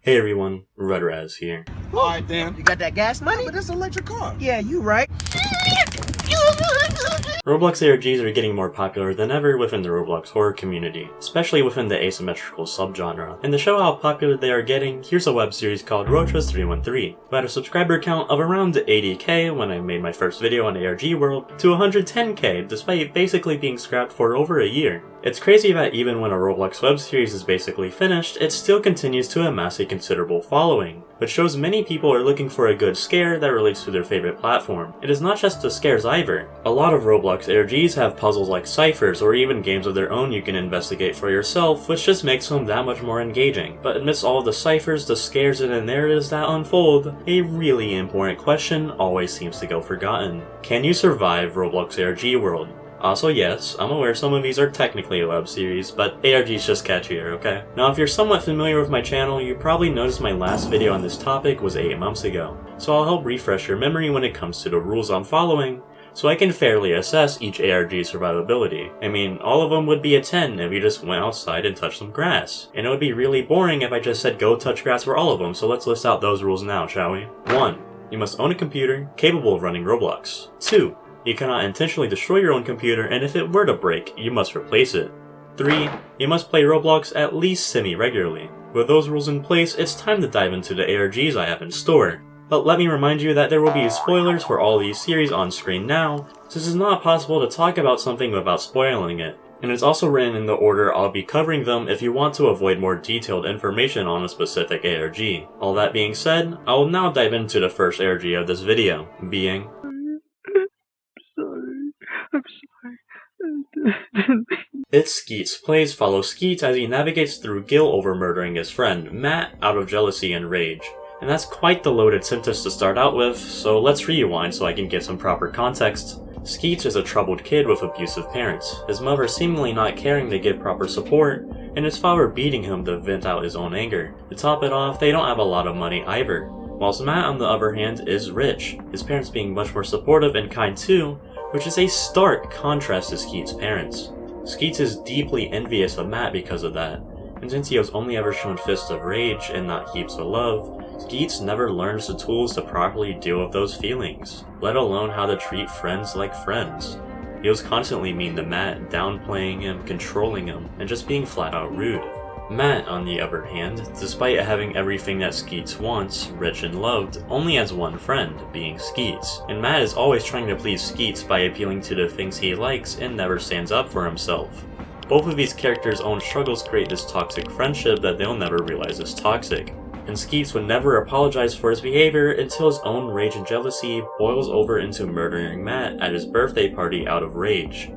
Hey everyone, Raz here. Alright then. You got that gas money? But it's an electric car. Yeah, you right. Roblox ARGs are getting more popular than ever within the Roblox horror community, especially within the asymmetrical subgenre. And to show how popular they are getting, here's a web series called Roaches 313, who had a subscriber count of around 80k when I made my first video on ARG World, to 110k despite basically being scrapped for over a year. It's crazy that even when a Roblox web series is basically finished, it still continues to amass a considerable following, which shows many people are looking for a good scare that relates to their favorite platform. It is not just the scares either. A lot of Roblox ARGs have puzzles like ciphers or even games of their own you can investigate for yourself, which just makes them that much more engaging. But amidst all of the ciphers, the scares, and the narratives that unfold, a really important question always seems to go forgotten. Can you survive Roblox ARG World? Also yes, I'm aware some of these are technically a web series, but ARG's just catchier, okay? Now if you're somewhat familiar with my channel, you probably noticed my last video on this topic was 8 months ago, so I'll help refresh your memory when it comes to the rules I'm following, so I can fairly assess each ARG's survivability. I mean, all of them would be a 10 if you just went outside and touched some grass. And it would be really boring if I just said go touch grass for all of them, so let's list out those rules now, shall we? 1. You must own a computer capable of running Roblox. 2. You cannot intentionally destroy your own computer, and if it were to break, you must replace it. 3. You must play Roblox at least semi-regularly. With those rules in place, it's time to dive into the ARGs I have in store. But let me remind you that there will be spoilers for all these series on screen now, since it's not possible to talk about something without spoiling it. And it's also written in the order I'll be covering them if you want to avoid more detailed information on a specific ARG. All that being said, I will now dive into the first ARG of this video, being itzskeetzplayz follows Skeets as he navigates through Gil over murdering his friend, Matt, out of jealousy and rage. And that's quite the loaded sentence to start out with, so let's rewind so I can get some proper context. Skeets is a troubled kid with abusive parents, his mother seemingly not caring to give proper support, and his father beating him to vent out his own anger. To top it off, they don't have a lot of money either. Whilst Matt, on the other hand, is rich, his parents being much more supportive and kind too, which is a stark contrast to Skeets' parents. Skeets is deeply envious of Matt because of that, and since he has only ever shown fists of rage and not heaps of love, Skeets never learns the tools to properly deal with those feelings, let alone how to treat friends like friends. He was constantly mean to Matt, downplaying him, controlling him, and just being flat out rude. Matt, on the other hand, despite having everything that Skeets wants, rich and loved, only has one friend, being Skeets, and Matt is always trying to please Skeets by appealing to the things he likes and never stands up for himself. Both of these characters' own struggles create this toxic friendship that they'll never realize is toxic, and Skeets would never apologize for his behavior until his own rage and jealousy boils over into murdering Matt at his birthday party out of rage.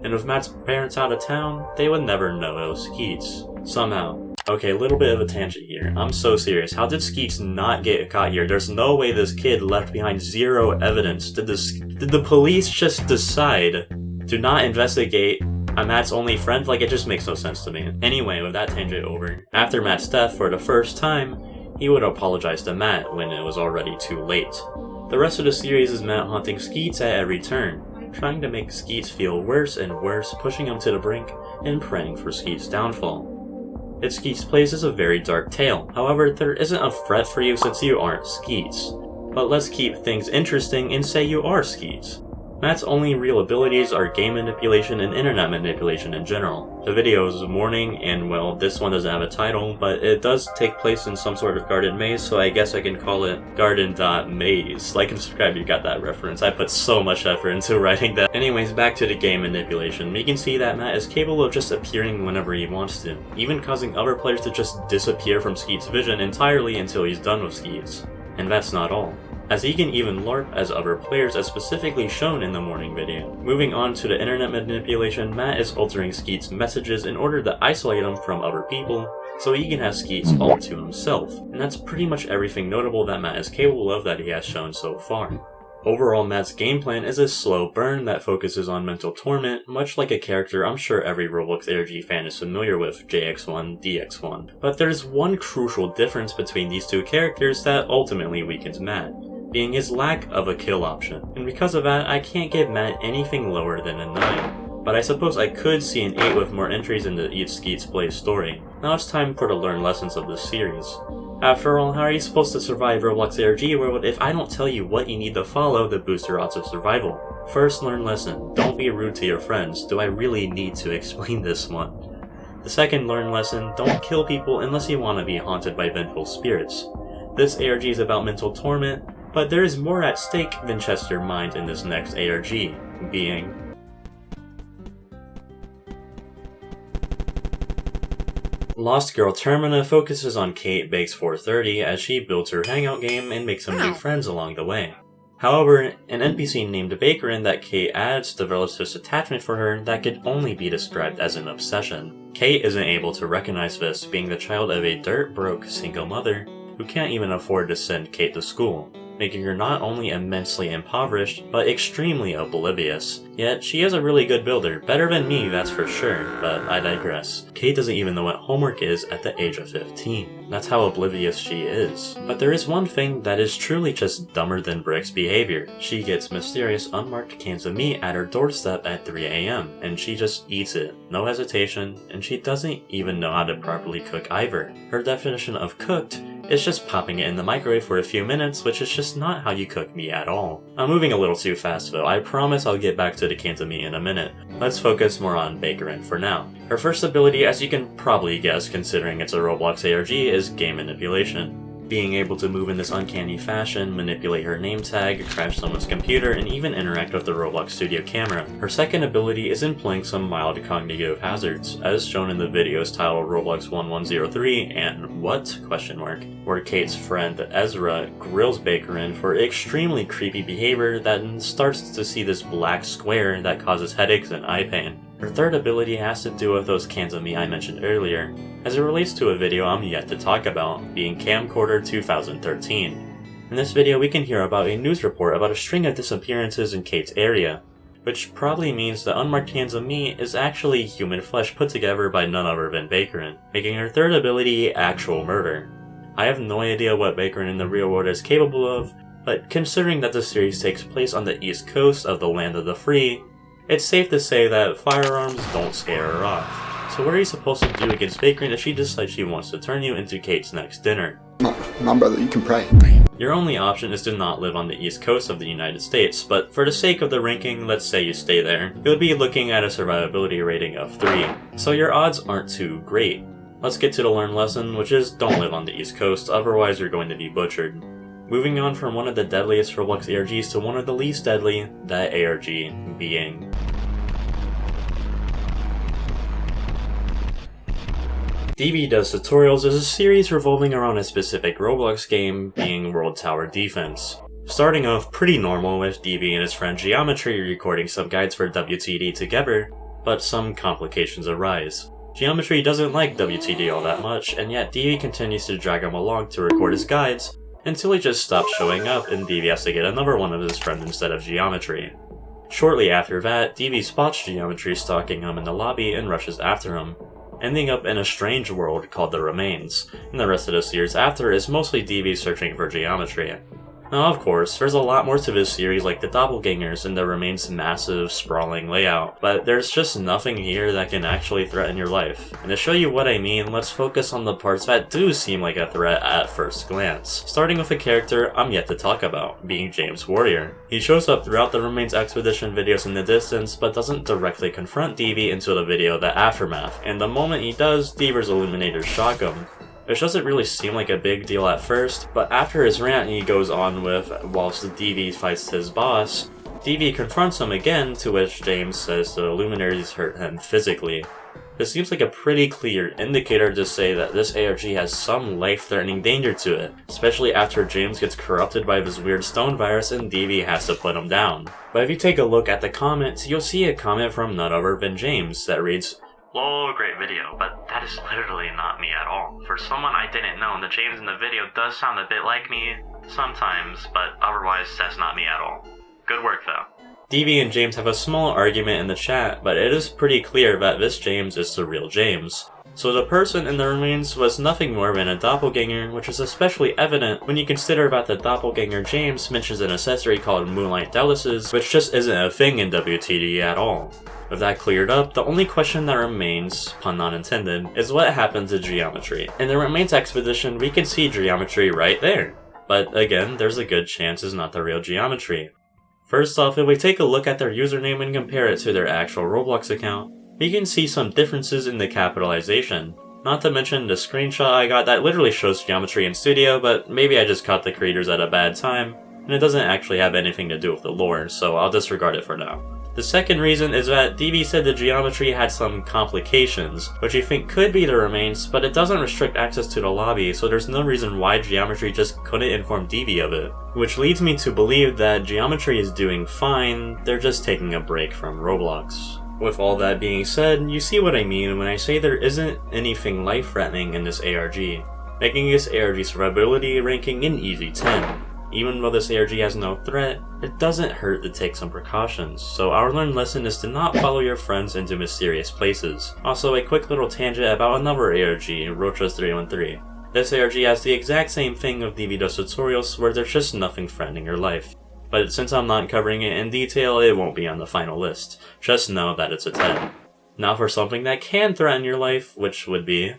And with Matt's parents out of town, they would never know it was Skeets. Somehow. Okay, a little bit of a tangent here. I'm so serious. How did Skeets not get caught here? There's no way this kid left behind zero evidence. Did the police just decide to not investigate Matt's only friend? Like, it just makes no sense to me. Anyway, with that tangent over, after Matt's death for the first time, he would apologize to Matt when it was already too late. The rest of the series is Matt haunting Skeets at every turn, trying to make Skeets feel worse and worse, pushing him to the brink, and praying for Skeets' downfall. itzskeetzplayz is a very dark tale, however there isn't a threat for you since you aren't Skeets. But let's keep things interesting and say you are Skeets. Matt's only real abilities are game manipulation and internet manipulation in general. The video is morning, and well, this one doesn't have a title, but it does take place in some sort of garden maze, so I guess I can call it garden.maze. Like and subscribe, you got that reference. I put so much effort into writing that. Anyways, back to the game manipulation. We can see that Matt is capable of just appearing whenever he wants to, even causing other players to just disappear from Skeets' vision entirely until he's done with Skeets. And that's not all, as he can even LARP as other players as specifically shown in the morning video. Moving on to the internet manipulation, Matt is altering Skeets' messages in order to isolate him from other people, so he can have Skeets all to himself. And that's pretty much everything notable that Matt is capable of that he has shown so far. Overall, Matt's game plan is a slow burn that focuses on mental torment, much like a character I'm sure every Roblox ARG fan is familiar with, JX1, DX1. But there's one crucial difference between these two characters that ultimately weakens Matt, being his lack of a kill option. And because of that, I can't give Matt anything lower than a 9. But I suppose I could see an 8 with more entries in the itzskeetzplayz story. Now it's time for the learned lessons of this series. After all, how are you supposed to survive Roblox ARG world if I don't tell you what you need to follow to boost your odds of survival? First, learn lesson. Don't be rude to your friends. Do I really need to explain this one? The second learn lesson, don't kill people unless you want to be haunted by vengeful spirits. This ARG is about mental torment, but there is more at stake than just your mind in this next ARG, being Lost Girl Termina focuses on Kate Bakes 430 as she builds her hangout game and makes some new friends along the way. However, an NPC named Bakerin that Kate adds develops this attachment for her that could only be described as an obsession. Kate isn't able to recognize this, being the child of a dirt-broke single mother who can't even afford to send Kate to school, making her not only immensely impoverished, but extremely oblivious. Yet, she is a really good builder, better than me, that's for sure, but I digress. Kate doesn't even know what homework is at the age of 15. That's how oblivious she is. But there is one thing that is truly just dumber than Brick's behavior. She gets mysterious unmarked cans of meat at her doorstep at 3 AM, and she just eats it, no hesitation, and she doesn't even know how to properly cook either. Her definition of cooked is just popping it in the microwave for a few minutes, which is just not how you cook meat at all. I'm moving a little too fast though, I promise I'll get back to the cans of meat in a minute. Let's focus more on Bakerin for now. Her first ability, as you can probably guess considering it's a Roblox ARG, is game manipulation. Being able to move in this uncanny fashion, manipulate her name tag, crash someone's computer, and even interact with the Roblox Studio camera. Her second ability is employing some mild cognitive hazards, as shown in the videos titled Roblox 1103 and What? Where Kate's friend Ezra grills Bakerin for extremely creepy behavior that starts to see this black square that causes headaches and eye pain. Her third ability has to do with those cans of meat I mentioned earlier, as it relates to a video I'm yet to talk about, being Camcorder 2013. In this video we can hear about a news report about a string of disappearances in Kate's area, which probably means the unmarked cans of meat is actually human flesh put together by none other than Bakerin, making her third ability actual murder. I have no idea what Bakerin in the real world is capable of, but considering that the series takes place on the east coast of the land of the free, it's safe to say that firearms don't scare her off. So what are you supposed to do against Bakerin if she decides she wants to turn you into Kate's next dinner? Mom, brother, you can pray. Your only option is to not live on the east coast of the United States, but for the sake of the ranking, let's say you stay there. You'll be looking at a survivability rating of 3, so your odds aren't too great. Let's get to the learned lesson, which is don't live on the east coast, otherwise you're going to be butchered. Moving on from one of the deadliest Roblox ARGs to one of the least deadly, that ARG being DB Does Tutorials is a series revolving around a specific Roblox game, being World Tower Defense. Starting off pretty normal with DB and his friend Geometry recording some guides for WTD together, but some complications arise. Geometry doesn't like WTD all that much, and yet DB continues to drag him along to record his guides, until he just stops showing up and DB has to get another one of his friends instead of Geometry. Shortly after that, DB spots Geometry stalking him in the lobby and rushes after him, ending up in a strange world called The Remains, and the rest of the series after is mostly DB searching for Geometry. Now of course, there's a lot more to this series like the doppelgangers and The Remains' massive, sprawling layout, but there's just nothing here that can actually threaten your life. And to show you what I mean, let's focus on the parts that do seem like a threat at first glance. Starting with a character I'm yet to talk about, being James Warrior. He shows up throughout The Remains Expedition videos in the distance, but doesn't directly confront DB until the video The Aftermath, and the moment he does, Deaver's Illuminators shock him. Which doesn't really seem like a big deal at first, but after his rant he goes on with, whilst DB fights his boss, DB confronts him again, to which James says the Illuminaries hurt him physically. This seems like a pretty clear indicator to say that this ARG has some life-threatening danger to it, especially after James gets corrupted by this weird stone virus and DB has to put him down. But if you take a look at the comments, you'll see a comment from none other than James that reads, "Lol, great video, but that is literally not me at all. For someone I didn't know, the James in the video does sound a bit like me, sometimes, but otherwise that's not me at all. Good work though." DB and James have a small argument in the chat, but it is pretty clear that this James is the real James. So the person in the remains was nothing more than a doppelganger, which is especially evident when you consider that the doppelganger James mentions an accessory called Moonlight Dallas's, which just isn't a thing in WTD at all. With that cleared up, the only question that remains, pun not intended, is what happened to geometry. In the remains expedition, we can see geometry right there. But again, there's a good chance it's not the real geometry. First off, if we take a look at their username and compare it to their actual Roblox account, we can see some differences in the capitalization. Not to mention the screenshot I got that literally shows geometry in Studio, but maybe I just caught the creators at a bad time, and it doesn't actually have anything to do with the lore, so I'll disregard it for now. The second reason is that DB said the geometry had some complications, which you think could be the remains, but it doesn't restrict access to the lobby, so there's no reason why geometry just couldn't inform DB of it. Which leads me to believe that geometry is doing fine, they're just taking a break from Roblox. With all that being said, you see what I mean when I say there isn't anything life-threatening in this ARG, making this ARG survivability ranking an easy 10. Even though this ARG has no threat, it doesn't hurt to take some precautions, so our learned lesson is to not follow your friends into mysterious places. Also, a quick little tangent about another ARG, Rocha's 313. This ARG has the exact same thing of DB does tutorials where there's just nothing threatening your life. But since I'm not covering it in detail, it won't be on the final list. Just know that it's a 10. Now for something that can threaten your life, which would be...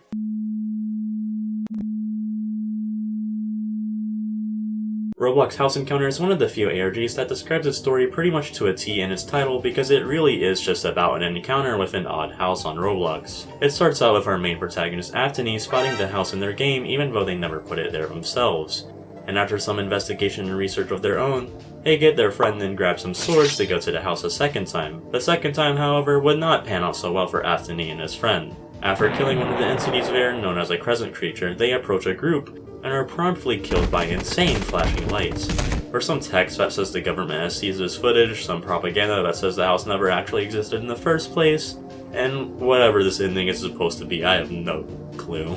Roblox House Encounter is one of the few ARGs that describes its story pretty much to a T in its title because it really is just about an encounter with an odd house on Roblox. It starts out with our main protagonist Aftony spotting the house in their game even though they never put it there themselves. And after some investigation and research of their own, they get their friend and grab some swords to go to the house a second time. The second time, however, would not pan out so well for Aftony and his friend. After killing one of the entities there, known as a crescent creature, they approach a group and are promptly killed by insane flashing lights. There's some text that says the government has seized this footage, some propaganda that says the house never actually existed in the first place, and whatever this ending is supposed to be, I have no clue.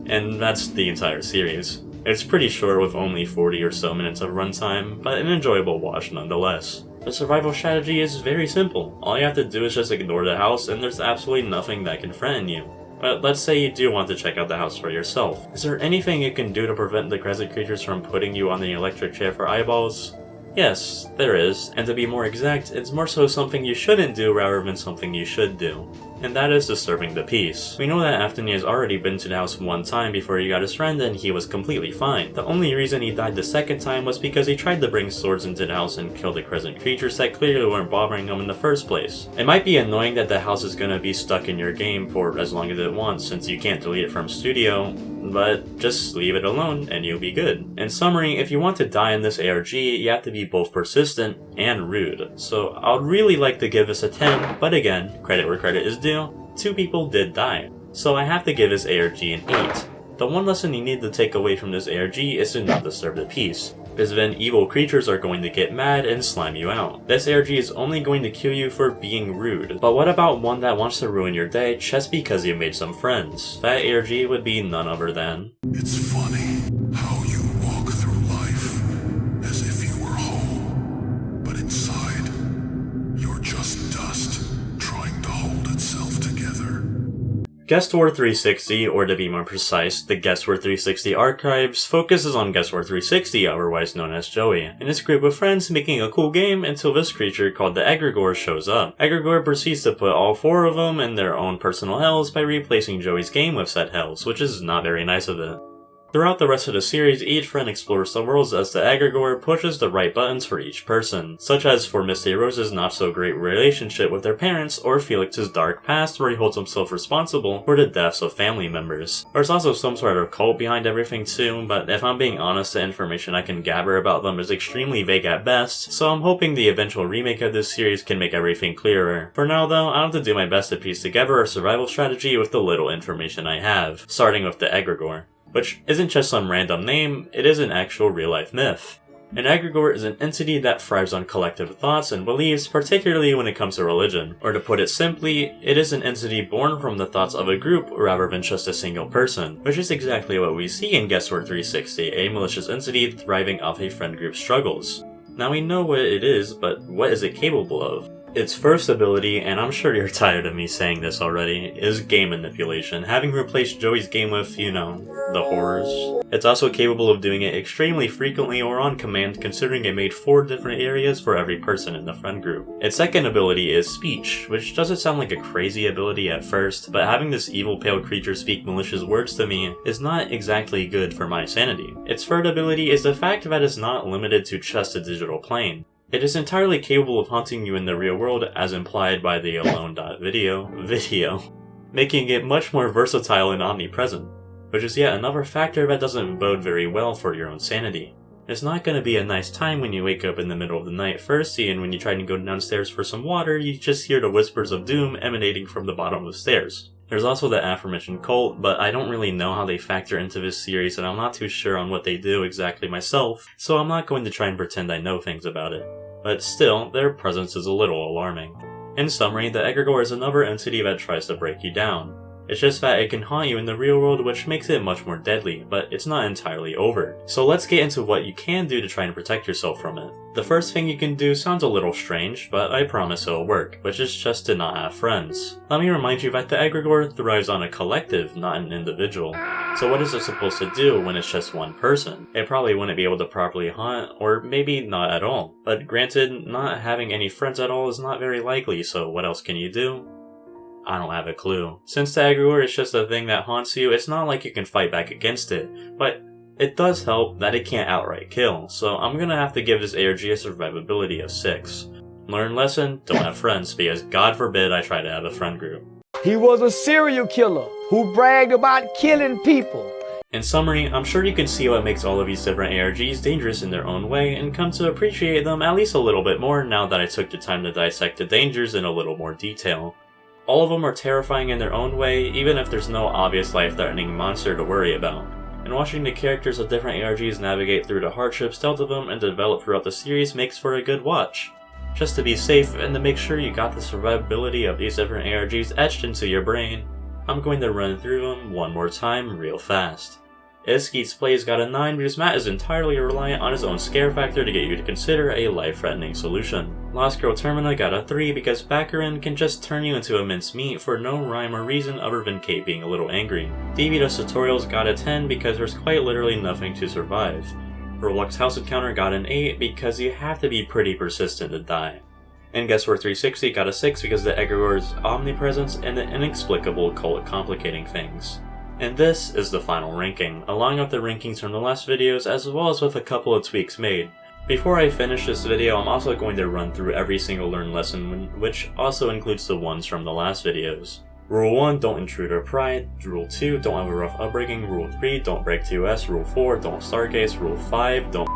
And that's the entire series. It's pretty short with only 40 or so minutes of runtime, but an enjoyable watch nonetheless. The survival strategy is very simple. All you have to do is just ignore the house and there's absolutely nothing that can threaten you. But let's say you do want to check out the house for yourself. Is there anything you can do to prevent the crescent creatures from putting you on the electric chair for eyeballs? Yes, there is, and to be more exact, it's more so something you shouldn't do rather than something you should do. And that is disturbing the peace. We know that Aftony has already been to the house one time before he got his friend and he was completely fine. The only reason he died the second time was because he tried to bring swords into the house and kill the crescent creatures that clearly weren't bothering him in the first place. It might be annoying that the house is gonna be stuck in your game for as long as it wants since you can't delete it from Studio, but just leave it alone and you'll be good. In summary, if you want to die in this ARG, you have to be both persistent and rude. So I'd really like to give this a 10, but again, credit where credit is due, 2 people did die. So I have to give this ARG an 8. The one lesson you need to take away from this ARG is to not disturb the peace, because then evil creatures are going to get mad and slime you out. This ARG is only going to kill you for being rude, but what about one that wants to ruin your day just because you made some friends? That ARG would be none other than... It's funny how you walk through life as if you were home, but inside, you're just dust trying to hold itself together. Guestwar 360, or to be more precise, the Guestwar 360 archives, focuses on Guestwar 360, otherwise known as Joey, and his group of friends making a cool game until this creature called the Egregore shows up. Egregore proceeds to put all 4 of them in their own personal hells by replacing Joey's game with said hells, which is not very nice of it. Throughout the rest of the series, each friend explores the worlds as the Egregore pushes the right buttons for each person, such as for Misty Rose's not-so-great relationship with their parents, or Felix's dark past where he holds himself responsible for the deaths of family members. There's also some sort of cult behind everything too, but if I'm being honest, the information I can gather about them is extremely vague at best, so I'm hoping the eventual remake of this series can make everything clearer. For now though, I'll have to do my best to piece together a survival strategy with the little information I have, starting with the Egregore. Which isn't just some random name, it is an actual real-life myth. An egregore is an entity that thrives on collective thoughts and beliefs, particularly when it comes to religion. Or to put it simply, it is an entity born from the thoughts of a group rather than just a single person, which is exactly what we see in Guestwar 360, a malicious entity thriving off a friend group's struggles. Now we know what it is, but what is it capable of? Its first ability, and I'm sure you're tired of me saying this already, is game manipulation, having replaced Joey's game with, you know, the horrors. It's also capable of doing it extremely frequently or on command, considering it made 4 different areas for every person in the friend group. Its second ability is speech, which doesn't sound like a crazy ability at first, but having this evil pale creature speak malicious words to me is not exactly good for my sanity. Its third ability is the fact that it's not limited to just a digital plane. It is entirely capable of haunting you in the real world, as implied by the alone.video, making it much more versatile and omnipresent, which is yet another factor that doesn't bode very well for your own sanity. It's not going to be a nice time when you wake up in the middle of the night thirsty, and when you try to go downstairs for some water, you just hear the whispers of doom emanating from the bottom of the stairs. There's also the aforementioned cult, but I don't really know how they factor into this series, and I'm not too sure on what they do exactly myself, so I'm not going to try and pretend I know things about it. But still, their presence is a little alarming. In summary, the egregore is another entity that tries to break you down. It's just that it can haunt you in the real world, which makes it much more deadly, but it's not entirely over. So let's get into what you can do to try and protect yourself from it. The first thing you can do sounds a little strange, but I promise it'll work, which is just to not have friends. Let me remind you that the egregore thrives on a collective, not an individual. So what is it supposed to do when it's just one person? It probably wouldn't be able to properly haunt, or maybe not at all. But granted, not having any friends at all is not very likely, so what else can you do? I don't have a clue. Since the egregore is just a thing that haunts you, it's not like you can fight back against it, but it does help that it can't outright kill, so I'm gonna have to give this ARG a survivability of 6. Learn lesson, don't have friends, because God forbid I try to have a friend group. He was a serial killer who bragged about killing people. In summary, I'm sure you can see what makes all of these different ARGs dangerous in their own way, and come to appreciate them at least a little bit more now that I took the time to dissect the dangers in a little more detail. All of them are terrifying in their own way, even if there's no obvious life-threatening monster to worry about. And watching the characters of different ARGs navigate through the hardships dealt to them and develop throughout the series makes for a good watch. Just to be safe and to make sure you got the survivability of these different ARGs etched into your brain, I'm going to run through them one more time real fast. itzskeetzplayz got a 9 because Matt is entirely reliant on his own scare factor to get you to consider a life-threatening solution. Lost Girl Termina got a 3 because Baccarin can just turn you into a mincemeat for no rhyme or reason other than Kate being a little angry. DVDOS Tutorials got a 10 because there's quite literally nothing to survive. ROBLOX House Encounter got an 8 because you have to be pretty persistent to die. And Guesswork 360 got a 6 because the egregore's omnipresence and the inexplicable cult complicating things. And this is the final ranking, along with the rankings from the last videos as well as with a couple of tweaks made. Before I finish this video, I'm also going to run through every single learned lesson, which also includes the ones from the last videos. Rule 1, don't intrude or pry. Rule 2, don't have a rough upbringing. Rule 3, don't break TOS. Rule 4, don't stargaze. Rule 5, don't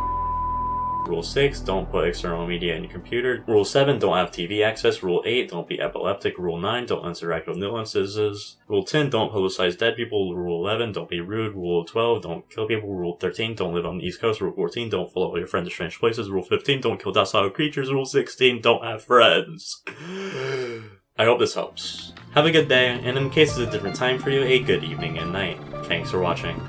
Rule 6, don't put external media in your computer. Rule 7, don't have TV access. Rule 8, don't be epileptic. Rule 9, don't interact with nuances. Rule 10, don't publicize dead people. Rule 11, don't be rude. Rule 12, don't kill people. Rule 13, don't live on the East Coast. Rule 14, don't follow your friends to strange places. Rule 15, don't kill docile creatures. Rule 16, don't have friends. I hope this helps. Have a good day, and in case it's a different time for you, a good evening and night. Thanks for watching.